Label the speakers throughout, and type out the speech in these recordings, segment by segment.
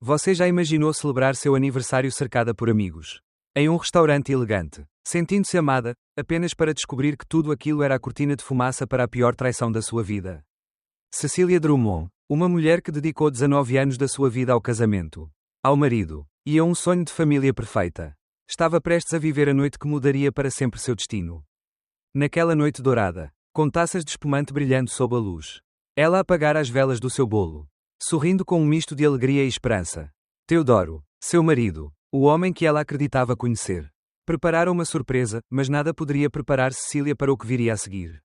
Speaker 1: Você já imaginou celebrar seu aniversário cercada por amigos? Em um restaurante elegante, sentindo-se amada, apenas para descobrir que tudo aquilo era a cortina de fumaça para a pior traição da sua vida. Cecília Drummond, uma mulher que dedicou 19 anos da sua vida ao casamento, ao marido, e a um sonho de família perfeita, estava prestes a viver a noite que mudaria para sempre seu destino. Naquela noite dourada, com taças de espumante brilhando sob a luz, ela apagara as velas do seu bolo, sorrindo com um misto de alegria e esperança. Teodoro, seu marido, o homem que ela acreditava conhecer, preparara uma surpresa, mas nada poderia preparar Cecília para o que viria a seguir.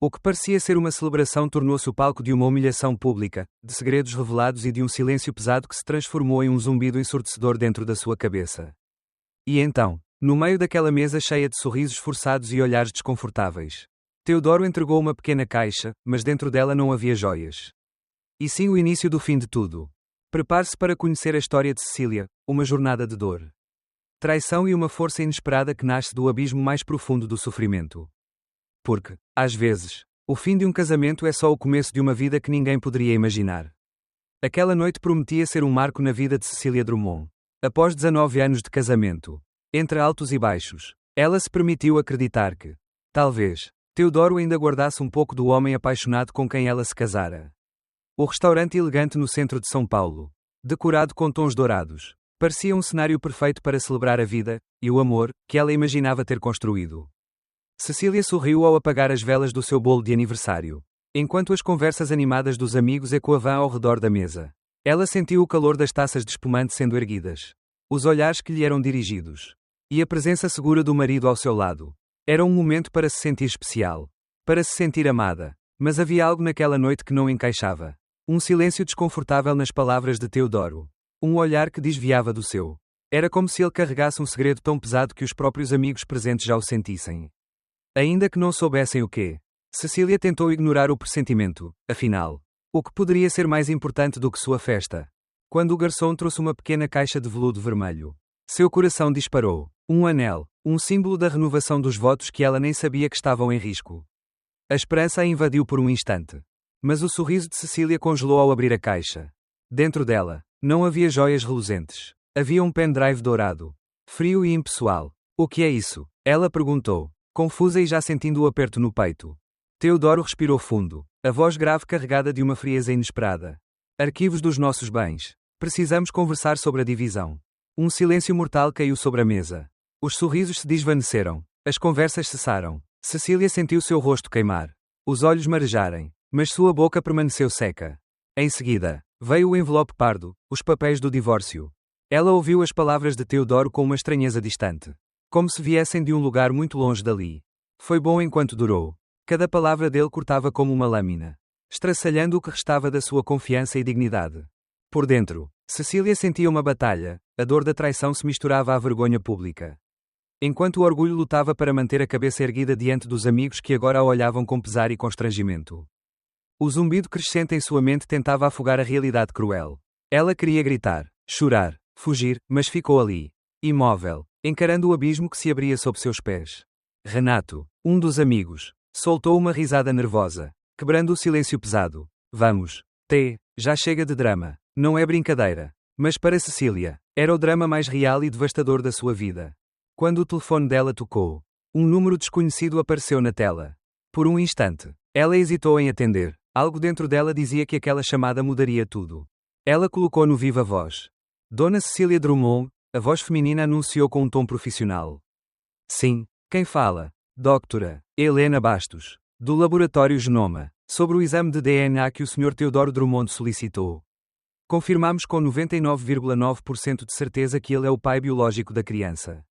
Speaker 1: O que parecia ser uma celebração tornou-se o palco de uma humilhação pública, de segredos revelados e de um silêncio pesado que se transformou em um zumbido ensurdecedor dentro da sua cabeça. E então, no meio daquela mesa cheia de sorrisos forçados e olhares desconfortáveis, Teodoro entregou uma pequena caixa, mas dentro dela não havia joias. E sim o início do fim de tudo. Prepare-se para conhecer a história de Cecília, uma jornada de dor, traição e uma força inesperada que nasce do abismo mais profundo do sofrimento. Porque, às vezes, o fim de um casamento é só o começo de uma vida que ninguém poderia imaginar. Aquela noite prometia ser um marco na vida de Cecília Drummond. Após 19 anos de casamento, entre altos e baixos, ela se permitiu acreditar que, talvez, Teodoro ainda guardasse um pouco do homem apaixonado com quem ela se casara. O restaurante elegante no centro de São Paulo, decorado com tons dourados, parecia um cenário perfeito para celebrar a vida e o amor que ela imaginava ter construído. Cecília sorriu ao apagar as velas do seu bolo de aniversário, enquanto as conversas animadas dos amigos ecoavam ao redor da mesa. Ela sentiu o calor das taças de espumante sendo erguidas, os olhares que lhe eram dirigidos, e a presença segura do marido ao seu lado. Era um momento para se sentir especial, para se sentir amada, mas havia algo naquela noite que não encaixava. Um silêncio desconfortável nas palavras de Teodoro, um olhar que desviava do seu. Era como se ele carregasse um segredo tão pesado que os próprios amigos presentes já o sentissem. Ainda que não soubessem o quê, Cecília tentou ignorar o pressentimento, afinal, o que poderia ser mais importante do que sua festa? Quando o garçom trouxe uma pequena caixa de veludo vermelho, seu coração disparou. Um anel, um símbolo da renovação dos votos que ela nem sabia que estavam em risco. A esperança a invadiu por um instante. Mas o sorriso de Cecília congelou ao abrir a caixa. Dentro dela, não havia joias reluzentes. Havia um pendrive dourado, frio e impessoal. O que é isso? Ela perguntou, confusa e já sentindo o aperto no peito. Teodoro respirou fundo, a voz grave carregada de uma frieza inesperada. Arquivos dos nossos bens. Precisamos conversar sobre a divisão. Um silêncio mortal caiu sobre a mesa. Os sorrisos se desvaneceram. As conversas cessaram. Cecília sentiu seu rosto queimar. Os olhos marejarem. Mas sua boca permaneceu seca. Em seguida, veio o envelope pardo, os papéis do divórcio. Ela ouviu as palavras de Teodoro com uma estranheza distante. Como se viessem de um lugar muito longe dali. Foi bom enquanto durou. Cada palavra dele cortava como uma lâmina, estraçalhando o que restava da sua confiança e dignidade. Por dentro, Cecília sentia uma batalha, a dor da traição se misturava à vergonha pública. Enquanto o orgulho lutava para manter a cabeça erguida diante dos amigos que agora a olhavam com pesar e constrangimento. O zumbido crescente em sua mente tentava afogar a realidade cruel. Ela queria gritar, chorar, fugir, mas ficou ali, imóvel, encarando o abismo que se abria sob seus pés. Renato, um dos amigos, soltou uma risada nervosa, quebrando o silêncio pesado. Vamos, já chega de drama. Não é brincadeira. Mas para Cecília, era o drama mais real e devastador da sua vida. Quando o telefone dela tocou, um número desconhecido apareceu na tela. Por um instante, ela hesitou em atender. Algo dentro dela dizia que aquela chamada mudaria tudo. Ela colocou no viva voz. Dona Cecília Drummond, a voz feminina anunciou com um tom profissional. Sim, quem fala? Doutora Helena Bastos, do Laboratório Genoma, sobre o exame de DNA que o Sr. Teodoro Drummond solicitou. Confirmamos com 99,9% de certeza que ele é o pai biológico da criança.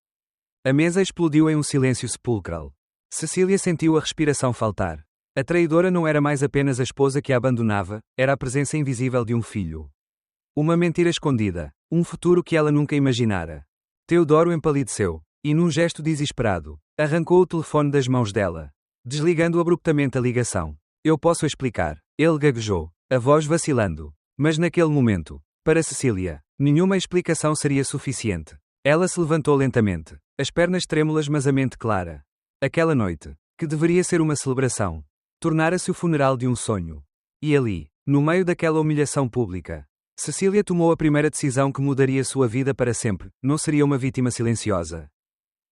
Speaker 1: A mesa explodiu em um silêncio sepulcral. Cecília sentiu a respiração faltar. A traidora não era mais apenas a esposa que a abandonava, era a presença invisível de um filho. Uma mentira escondida, um futuro que ela nunca imaginara. Teodoro empalideceu, e num gesto desesperado, arrancou o telefone das mãos dela, desligando abruptamente a ligação. Eu posso explicar, ele gaguejou, a voz vacilando. Mas naquele momento, para Cecília, nenhuma explicação seria suficiente. Ela se levantou lentamente, as pernas trêmulas mas a mente clara. Aquela noite, que deveria ser uma celebração, tornara-se o funeral de um sonho. E ali, no meio daquela humilhação pública, Cecília tomou a primeira decisão que mudaria sua vida para sempre, não seria uma vítima silenciosa.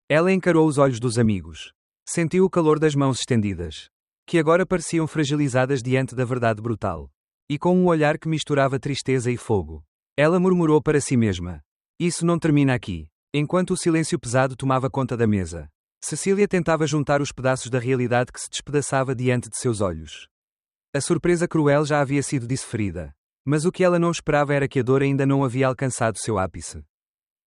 Speaker 1: Ela encarou os olhos dos amigos. Sentiu o calor das mãos estendidas, que agora pareciam fragilizadas diante da verdade brutal. E com um olhar que misturava tristeza e fogo, ela murmurou para si mesma: isso não termina aqui. Enquanto o silêncio pesado tomava conta da mesa, Cecília tentava juntar os pedaços da realidade que se despedaçava diante de seus olhos. A surpresa cruel já havia sido disferida. Mas o que ela não esperava era que a dor ainda não havia alcançado seu ápice.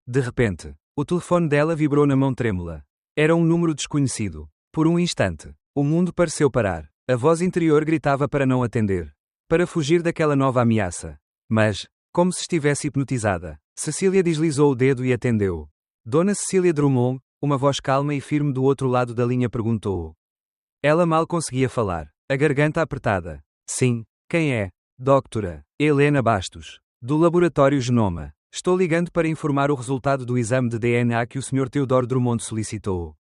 Speaker 1: De repente, o telefone dela vibrou na mão trêmula. Era um número desconhecido. Por um instante, o mundo pareceu parar. A voz interior gritava para não atender, para fugir daquela nova ameaça. Mas, como se estivesse hipnotizada, Cecília deslizou o dedo e atendeu. Dona Cecília Drummond, uma voz calma e firme do outro lado da linha perguntou. Ela mal conseguia falar, a garganta apertada. Sim, quem é? Doutora Helena Bastos, do Laboratório Genoma. Estou ligando para informar o resultado do exame de DNA que o Sr. Teodoro Drummond solicitou.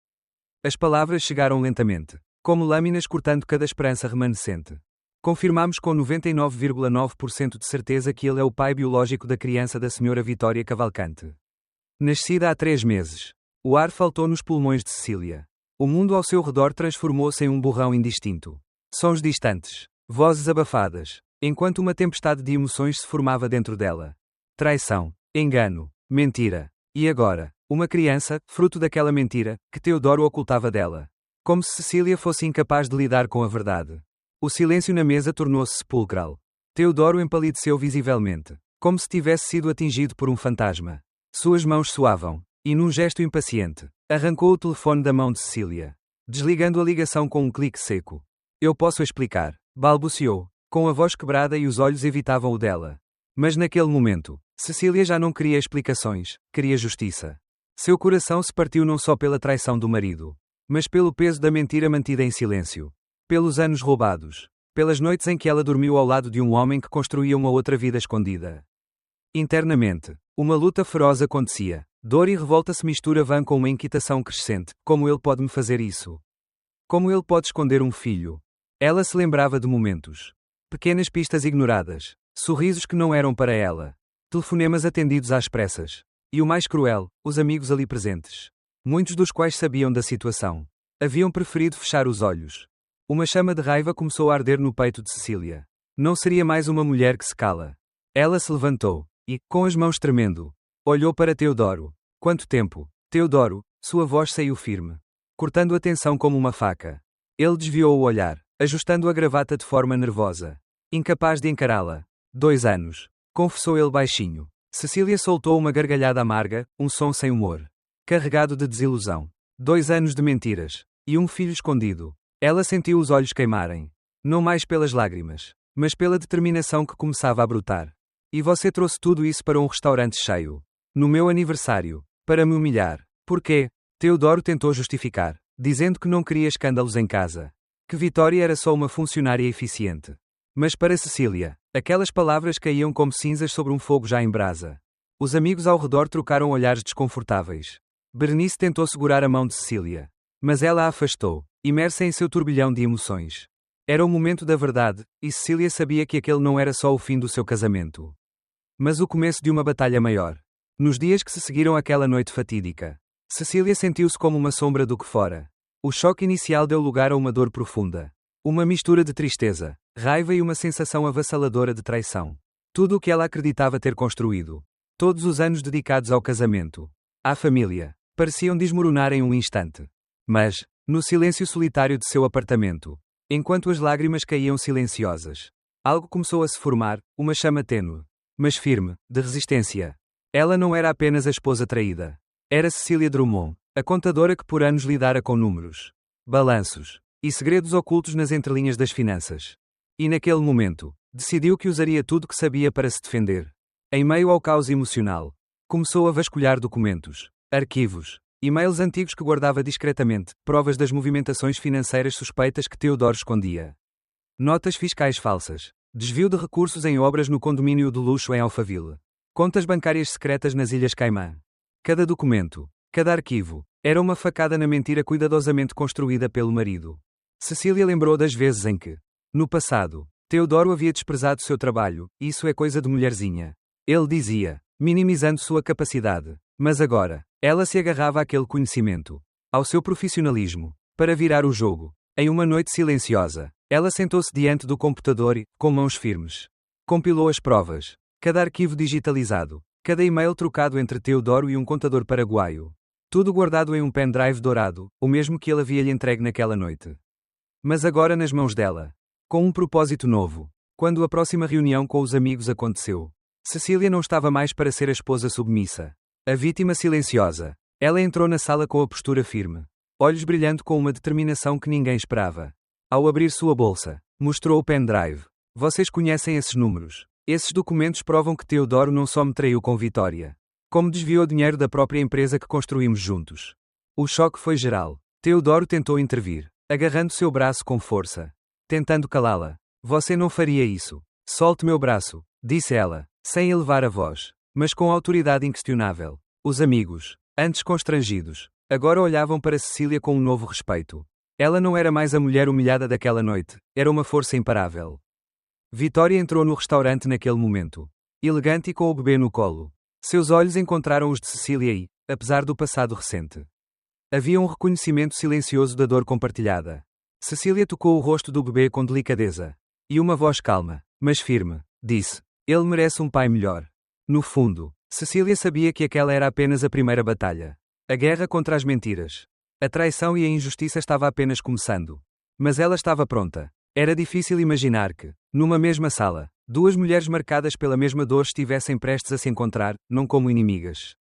Speaker 1: As palavras chegaram lentamente, como lâminas cortando cada esperança remanescente. Confirmamos com 99,9% de certeza que ele é o pai biológico da criança da Sra. Vitória Cavalcante. Nascida há 3 meses. O ar faltou nos pulmões de Cecília. O mundo ao seu redor transformou-se em um borrão indistinto. Sons distantes, vozes abafadas, enquanto uma tempestade de emoções se formava dentro dela. Traição, engano, mentira. E agora, uma criança, fruto daquela mentira, que Teodoro ocultava dela. Como se Cecília fosse incapaz de lidar com a verdade. O silêncio na mesa tornou-se sepulcral. Teodoro empalideceu visivelmente, como se tivesse sido atingido por um fantasma. Suas mãos suavam, e num gesto impaciente, arrancou o telefone da mão de Cecília, desligando a ligação com um clique seco. Eu posso explicar, balbuciou, com a voz quebrada e os olhos evitavam o dela. Mas naquele momento, Cecília já não queria explicações, queria justiça. Seu coração se partiu não só pela traição do marido, mas pelo peso da mentira mantida em silêncio. Pelos anos roubados. Pelas noites em que ela dormiu ao lado de um homem que construía uma outra vida escondida. Internamente, uma luta feroz acontecia. Dor e revolta se misturavam com uma inquietação crescente. Como ele pode me fazer isso? Como ele pode esconder um filho? Ela se lembrava de momentos. Pequenas pistas ignoradas. Sorrisos que não eram para ela. Telefonemas atendidos às pressas. E o mais cruel, os amigos ali presentes. Muitos dos quais sabiam da situação. Haviam preferido fechar os olhos. Uma chama de raiva começou a arder no peito de Cecília. Não seria mais uma mulher que se cala. Ela se levantou, e, com as mãos tremendo, olhou para Teodoro. Quanto tempo? Teodoro, sua voz saiu firme, cortando a tensão como uma faca. Ele desviou o olhar, ajustando a gravata de forma nervosa. Incapaz de encará-la. 2 anos. Confessou ele baixinho. Cecília soltou uma gargalhada amarga, um som sem humor. Carregado de desilusão. 2 anos de mentiras. E um filho escondido. Ela sentiu os olhos queimarem. Não mais pelas lágrimas, mas pela determinação que começava a brotar. E você trouxe tudo isso para um restaurante cheio. No meu aniversário. Para me humilhar. Porquê? Teodoro tentou justificar, dizendo que não queria escândalos em casa. Que Vitória era só uma funcionária eficiente. Mas para Cecília, aquelas palavras caíam como cinzas sobre um fogo já em brasa. Os amigos ao redor trocaram olhares desconfortáveis. Berenice tentou segurar a mão de Cecília. Mas ela a afastou, imersa em seu turbilhão de emoções. Era o momento da verdade, e Cecília sabia que aquele não era só o fim do seu casamento, mas o começo de uma batalha maior. Nos dias que se seguiram àquela noite fatídica, Cecília sentiu-se como uma sombra do que fora. O choque inicial deu lugar a uma dor profunda. Uma mistura de tristeza, raiva e uma sensação avassaladora de traição. Tudo o que ela acreditava ter construído. Todos os anos dedicados ao casamento, à família, pareciam desmoronar em um instante. Mas, no silêncio solitário de seu apartamento, enquanto as lágrimas caíam silenciosas, algo começou a se formar, uma chama tênue, mas firme, de resistência. Ela não era apenas a esposa traída. Era Cecília Drummond, a contadora que por anos lidara com números, balanços e segredos ocultos nas entrelinhas das finanças. E naquele momento, decidiu que usaria tudo que sabia para se defender. Em meio ao caos emocional, começou a vasculhar documentos, arquivos, e-mails antigos que guardava discretamente, provas das movimentações financeiras suspeitas que Teodoro escondia. Notas fiscais falsas, desvio de recursos em obras no condomínio de luxo em Alphaville, contas bancárias secretas nas Ilhas Caimã. Cada documento, cada arquivo, era uma facada na mentira cuidadosamente construída pelo marido. Cecília lembrou das vezes em que, no passado, Teodoro havia desprezado seu trabalho. Isso é coisa de mulherzinha. Ele dizia, minimizando sua capacidade. Mas agora, ela se agarrava àquele conhecimento, ao seu profissionalismo, para virar o jogo. Em uma noite silenciosa, ela sentou-se diante do computador e, com mãos firmes, compilou as provas. Cada arquivo digitalizado, cada e-mail trocado entre Teodoro e um contador paraguaio. Tudo guardado em um pendrive dourado, o mesmo que ele havia-lhe entregue naquela noite. Mas agora nas mãos dela. Com um propósito novo. Quando a próxima reunião com os amigos aconteceu, Cecília não estava mais para ser a esposa submissa. A vítima silenciosa. Ela entrou na sala com a postura firme, olhos brilhando com uma determinação que ninguém esperava. Ao abrir sua bolsa, mostrou o pendrive. Vocês conhecem esses números. Esses documentos provam que Teodoro não só me traiu com Vitória, como desviou dinheiro da própria empresa que construímos juntos. O choque foi geral. Teodoro tentou intervir, agarrando seu braço com força, tentando calá-la. Você não faria isso. Solte meu braço, disse ela, sem elevar a voz, mas com autoridade inquestionável. Os amigos, antes constrangidos, agora olhavam para Cecília com um novo respeito. Ela não era mais a mulher humilhada daquela noite, era uma força imparável. Vitória entrou no restaurante naquele momento, elegante e com o bebê no colo. Seus olhos encontraram os de Cecília e, apesar do passado recente, havia um reconhecimento silencioso da dor compartilhada. Cecília tocou o rosto do bebê com delicadeza. E uma voz calma, mas firme, disse: ele merece um pai melhor. No fundo, Cecília sabia que aquela era apenas a primeira batalha. A guerra contra as mentiras. A traição e a injustiça estava apenas começando. Mas ela estava pronta. Era difícil imaginar que, numa mesma sala, duas mulheres marcadas pela mesma dor estivessem prestes a se encontrar, não como inimigas,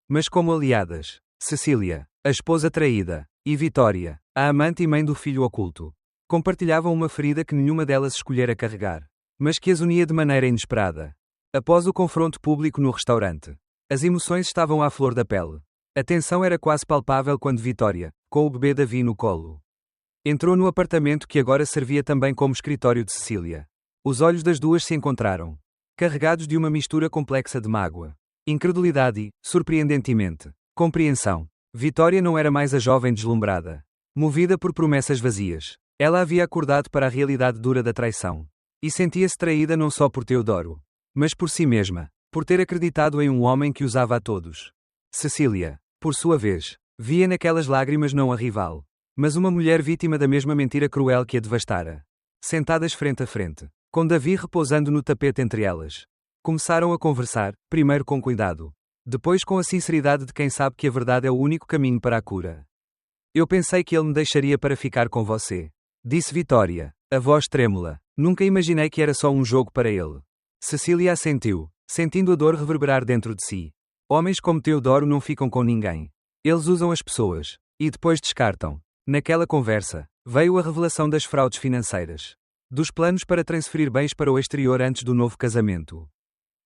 Speaker 1: mas como aliadas. Cecília, a esposa traída, e Vitória, a amante e mãe do filho oculto, compartilhavam uma ferida que nenhuma delas escolhera carregar, mas que as unia de maneira inesperada. Após o confronto público no restaurante, as emoções estavam à flor da pele. A tensão era quase palpável quando Vitória, com o bebê Davi no colo, entrou no apartamento que agora servia também como escritório de Cecília. Os olhos das duas se encontraram, carregados de uma mistura complexa de mágoa, incredulidade e, surpreendentemente, compreensão. Vitória não era mais a jovem deslumbrada, movida por promessas vazias. Ela havia acordado para a realidade dura da traição. E sentia-se traída não só por Teodoro, mas por si mesma, por ter acreditado em um homem que usava a todos. Cecília, por sua vez, via naquelas lágrimas não a rival, mas uma mulher vítima da mesma mentira cruel que a devastara. Sentadas frente a frente, com Davi repousando no tapete entre elas, começaram a conversar, primeiro com cuidado, depois com a sinceridade de quem sabe que a verdade é o único caminho para a cura. Eu pensei que ele me deixaria para ficar com você, disse Vitória, a voz trêmula. Nunca imaginei que era só um jogo para ele. Cecília assentiu, sentindo a dor reverberar dentro de si. Homens como Teodoro não ficam com ninguém. Eles usam as pessoas, e depois descartam. Naquela conversa, veio a revelação das fraudes financeiras, dos planos para transferir bens para o exterior antes do novo casamento.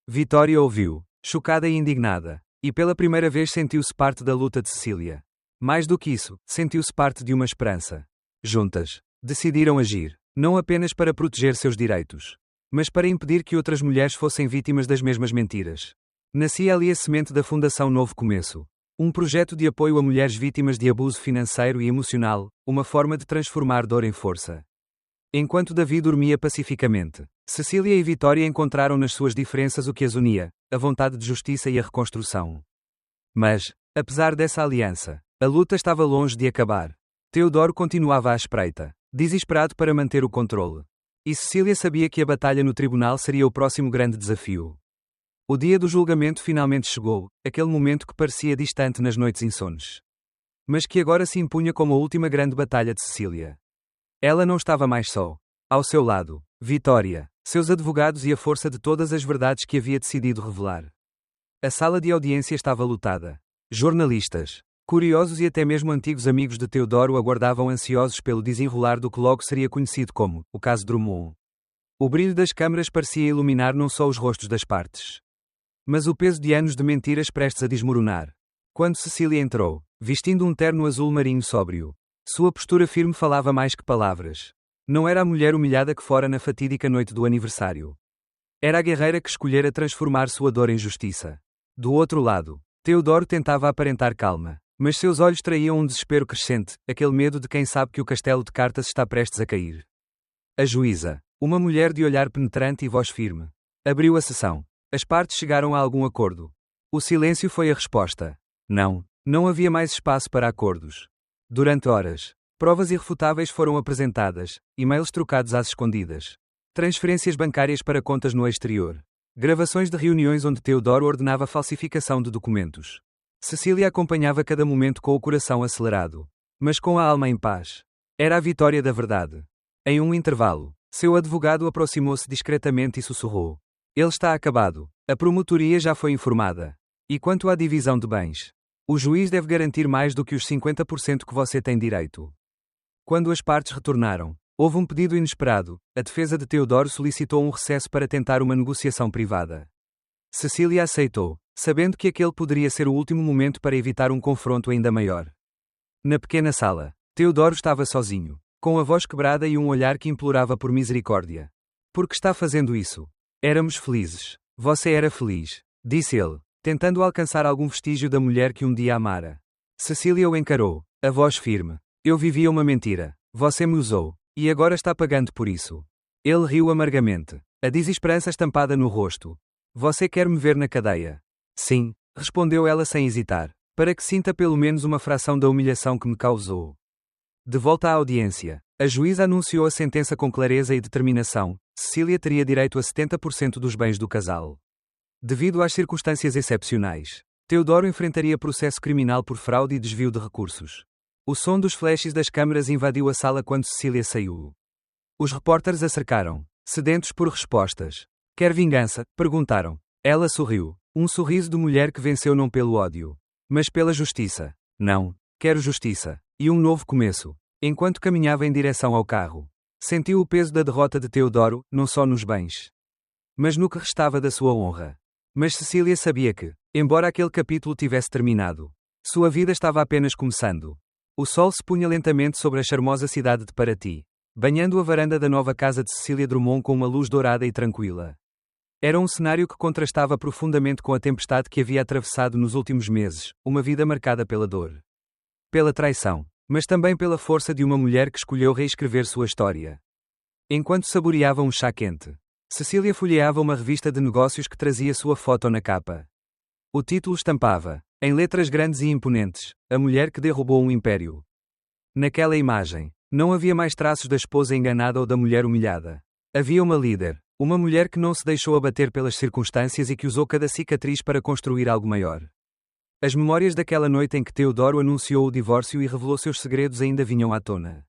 Speaker 1: Vitória ouviu, chocada e indignada, e pela primeira vez sentiu-se parte da luta de Cecília. Mais do que isso, sentiu-se parte de uma esperança. Juntas, decidiram agir, não apenas para proteger seus direitos, mas para impedir que outras mulheres fossem vítimas das mesmas mentiras. Nascia ali a semente da Fundação Novo Começo, um projeto de apoio a mulheres vítimas de abuso financeiro e emocional, uma forma de transformar dor em força. Enquanto Davi dormia pacificamente, Cecília e Vitória encontraram nas suas diferenças o que as unia, a vontade de justiça e a reconstrução. Mas, apesar dessa aliança, a luta estava longe de acabar. Teodoro continuava à espreita, desesperado para manter o controle. E Cecília sabia que a batalha no tribunal seria o próximo grande desafio. O dia do julgamento finalmente chegou, aquele momento que parecia distante nas noites insones, mas que agora se impunha como a última grande batalha de Cecília. Ela não estava mais só. Ao seu lado, Vitória, seus advogados e a força de todas as verdades que havia decidido revelar. A sala de audiência estava lotada. Jornalistas, curiosos e até mesmo antigos amigos de Teodoro aguardavam ansiosos pelo desenrolar do que logo seria conhecido como o caso Drummond. O brilho das câmaras parecia iluminar não só os rostos das partes, mas o peso de anos de mentiras prestes a desmoronar. Quando Cecília entrou, vestindo um terno azul marinho sóbrio, sua postura firme falava mais que palavras. Não era a mulher humilhada que fora na fatídica noite do aniversário. Era a guerreira que escolhera transformar sua dor em justiça. Do outro lado, Teodoro tentava aparentar calma, mas seus olhos traíam um desespero crescente, aquele medo de quem sabe que o castelo de cartas está prestes a cair. A juíza, uma mulher de olhar penetrante e voz firme, abriu a sessão. As partes chegaram a algum acordo. O silêncio foi a resposta. Não. Não havia mais espaço para acordos. Durante horas, provas irrefutáveis foram apresentadas, e-mails trocados às escondidas, transferências bancárias para contas no exterior, gravações de reuniões onde Teodoro ordenava a falsificação de documentos. Cecília acompanhava cada momento com o coração acelerado, mas com a alma em paz. Era a vitória da verdade. Em um intervalo, seu advogado aproximou-se discretamente e sussurrou: Ele está acabado. A promotoria já foi informada. E quanto à divisão de bens? O juiz deve garantir mais do que os 50% que você tem direito. Quando as partes retornaram, houve um pedido inesperado. A defesa de Teodoro solicitou um recesso para tentar uma negociação privada. Cecília aceitou, sabendo que aquele poderia ser o último momento para evitar um confronto ainda maior. Na pequena sala, Teodoro estava sozinho, com a voz quebrada e um olhar que implorava por misericórdia. Por que está fazendo isso? Éramos felizes. Você era feliz, disse ele, tentando alcançar algum vestígio da mulher que um dia amara. Cecília o encarou, a voz firme. Eu vivia uma mentira. Você me usou. E agora está pagando por isso. Ele riu amargamente, a desesperança estampada no rosto. Você quer me ver na cadeia? Sim, respondeu ela sem hesitar, para que sinta pelo menos uma fração da humilhação que me causou. De volta à audiência, a juíza anunciou a sentença com clareza e determinação. Cecília teria direito a 70% dos bens do casal. Devido às circunstâncias excepcionais, Teodoro enfrentaria processo criminal por fraude e desvio de recursos. O som dos flashes das câmeras invadiu a sala quando Cecília saiu. Os repórteres a cercaram, sedentos por respostas. Quer vingança? Perguntaram. Ela sorriu, um sorriso de mulher que venceu não pelo ódio, mas pela justiça. Não, quero justiça. E um novo começo. Enquanto caminhava em direção ao carro, sentiu o peso da derrota de Teodoro, não só nos bens, mas no que restava da sua honra. Mas Cecília sabia que, embora aquele capítulo tivesse terminado, sua vida estava apenas começando. O sol se punha lentamente sobre a charmosa cidade de Paraty, banhando a varanda da nova casa de Cecília Drummond com uma luz dourada e tranquila. Era um cenário que contrastava profundamente com a tempestade que havia atravessado nos últimos meses, uma vida marcada pela dor, pela traição, mas também pela força de uma mulher que escolheu reescrever sua história. Enquanto saboreava um chá quente, Cecília folheava uma revista de negócios que trazia sua foto na capa. O título estampava, em letras grandes e imponentes, A Mulher que Derrubou um Império. Naquela imagem, não havia mais traços da esposa enganada ou da mulher humilhada. Havia uma líder, uma mulher que não se deixou abater pelas circunstâncias e que usou cada cicatriz para construir algo maior. As memórias daquela noite em que Teodoro anunciou o divórcio e revelou seus segredos ainda vinham à tona.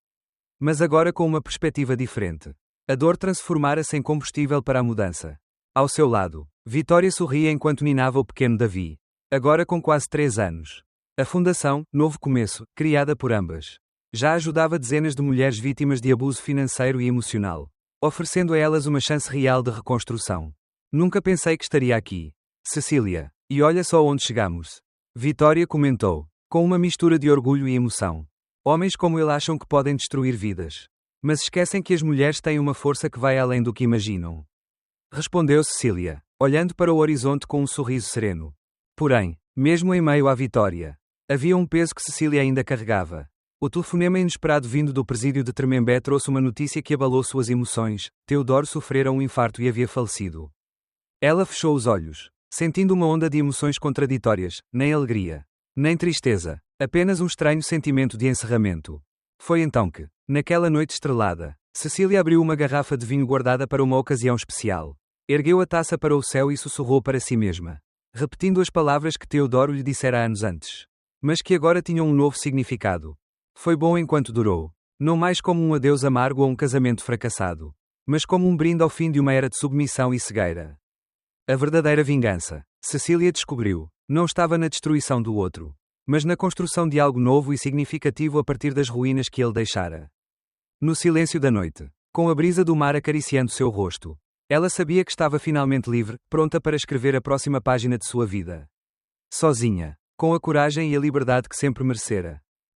Speaker 1: Mas agora com uma perspectiva diferente. A dor transformara-se em combustível para a mudança. Ao seu lado, Vitória sorria enquanto ninava o pequeno Davi, agora com quase 3 anos. A Fundação, Novo Começo, criada por ambas, já ajudava dezenas de mulheres vítimas de abuso financeiro e emocional, oferecendo a elas uma chance real de reconstrução. Nunca pensei que estaria aqui, Cecília, e olha só onde chegamos. Vitória comentou, com uma mistura de orgulho e emoção. Homens como ele acham que podem destruir vidas. Mas esquecem que as mulheres têm uma força que vai além do que imaginam. Respondeu Cecília, olhando para o horizonte com um sorriso sereno. Porém, mesmo em meio à vitória, havia um peso que Cecília ainda carregava. O telefonema inesperado vindo do presídio de Tremembé trouxe uma notícia que abalou suas emoções. Teodoro sofrera um infarto e havia falecido. Ela fechou os olhos, sentindo uma onda de emoções contraditórias, nem alegria, nem tristeza, apenas um estranho sentimento de encerramento. Foi então que, naquela noite estrelada, Cecília abriu uma garrafa de vinho guardada para uma ocasião especial. Ergueu a taça para o céu e sussurrou para si mesma, repetindo as palavras que Teodoro lhe dissera anos antes, mas que agora tinham um novo significado. Foi bom enquanto durou, não mais como um adeus amargo a um casamento fracassado, mas como um brinde ao fim de uma era de submissão e cegueira. A verdadeira vingança, Cecília descobriu, não estava na destruição do outro, mas na construção de algo novo e significativo a partir das ruínas que ele deixara. No silêncio da noite, com a brisa do mar acariciando seu rosto, ela sabia que estava finalmente livre, pronta para escrever a próxima página de sua vida. Sozinha, com a coragem e a liberdade que sempre merecera.